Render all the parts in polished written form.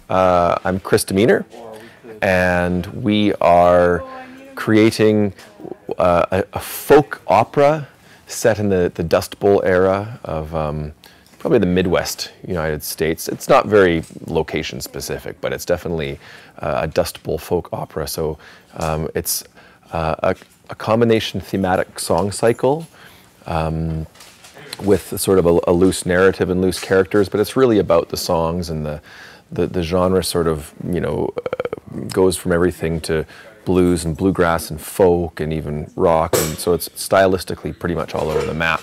I'm Chris Demeanor, and we are creating a folk opera set in the Dust Bowl era of probably the Midwest United States. It's not very location specific, but it's definitely a Dust Bowl folk opera. So it's a combination thematic song cycle with sort of a loose narrative and loose characters, but it's really about the songs, and the genre sort of goes from everything to blues and bluegrass and folk and even rock, and so it's stylistically pretty much all over the map.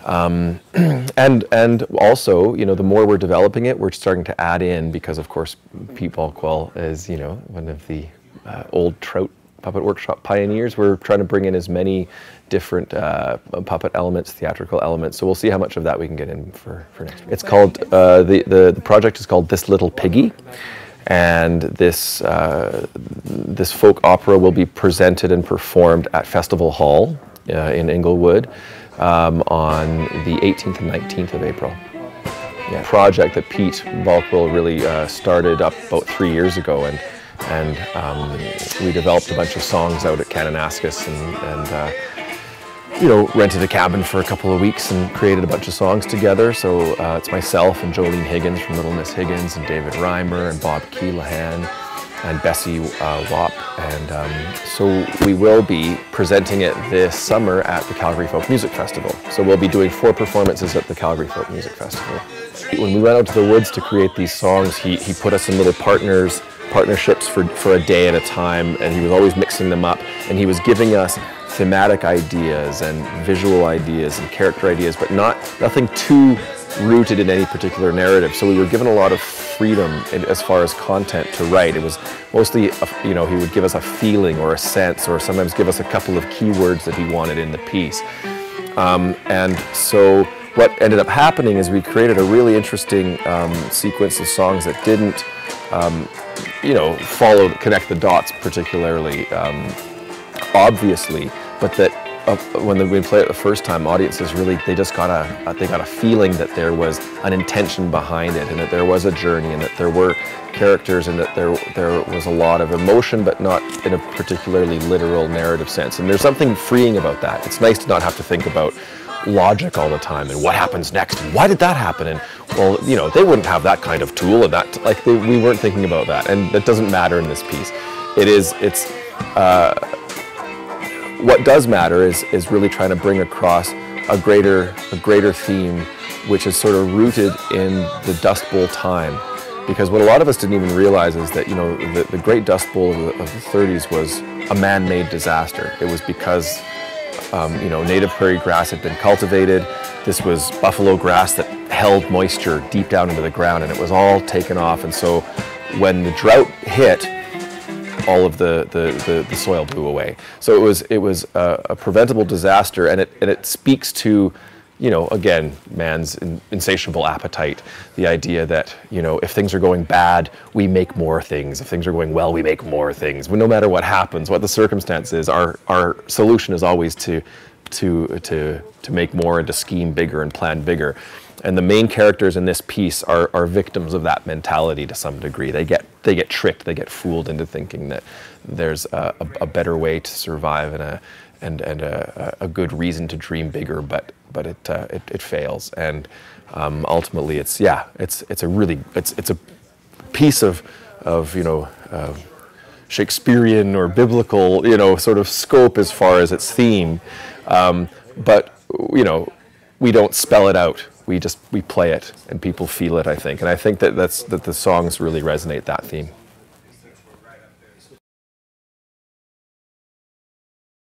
And also, the more we're developing it, we're starting to add in, because of course Pete Balkwell is one of the Old Trout puppet workshop pioneers. We're trying to bring in as many different puppet elements, theatrical elements. So we'll see how much of that we can get in for next week. It's called, the project is called This Little Piggie. And this folk opera will be presented and performed at Festival Hall in Inglewood on the 18th and 19th of April. Yeah. Project that Pete Balkwell really started up about 3 years ago, and we developed a bunch of songs out at Kananaskis and rented a cabin for a couple of weeks and created a bunch of songs together. So it's myself and Jolene Higgins from Little Miss Higgins, and David Reimer and Bob Keelahan and Bessie Wap. And so we will be presenting it this summer at the Calgary Folk Music Festival. So we'll be doing 4 performances at the Calgary Folk Music Festival. When we went out to the woods to create these songs, he put us in little partnerships for a day at a time, and he was always mixing them up, and he was giving us thematic ideas and visual ideas and character ideas, but nothing too rooted in any particular narrative. So we were given a lot of freedom as far as content to write. It was mostly, he would give us a feeling or a sense, or sometimes give us a couple of keywords that he wanted in the piece. And so what ended up happening is we created a really interesting sequence of songs that didn't, connect the dots particularly obviously, but that when we played it the first time, audiences really, they got a feeling that there was an intention behind it, and that there was a journey, and that there were characters, and that there was a lot of emotion, but not in a particularly literal narrative sense. And there's something freeing about that. It's nice to not have to think about logic all the time and what happens next and why did that happen, and well, they wouldn't have that kind of tool, and that we weren't thinking about that, and that doesn't matter in this piece. What does matter is really trying to bring across a greater theme, which is sort of rooted in the Dust Bowl time. Because what a lot of us didn't even realize is that the Great Dust Bowl of the 30s was a man-made disaster. It was because native prairie grass had been cultivated. This was buffalo grass that held moisture deep down into the ground, and it was all taken off. And so when the drought hit, all of the soil blew away. So it was a preventable disaster, and it speaks to, again, man's insatiable appetite. The idea that, if things are going bad, we make more things. If things are going well, we make more things. No matter what happens, what the circumstance is, our solution is always to make more and to scheme bigger and plan bigger. And the main characters in this piece are victims of that mentality to some degree. They get tricked, they get fooled into thinking that there's a better way to survive and a good reason to dream bigger, but it fails. And ultimately, it's a piece of Shakespearean or biblical sort of scope as far as its theme, but we don't spell it out. We play it, and people feel it, I think. And I think that the songs really resonate that theme.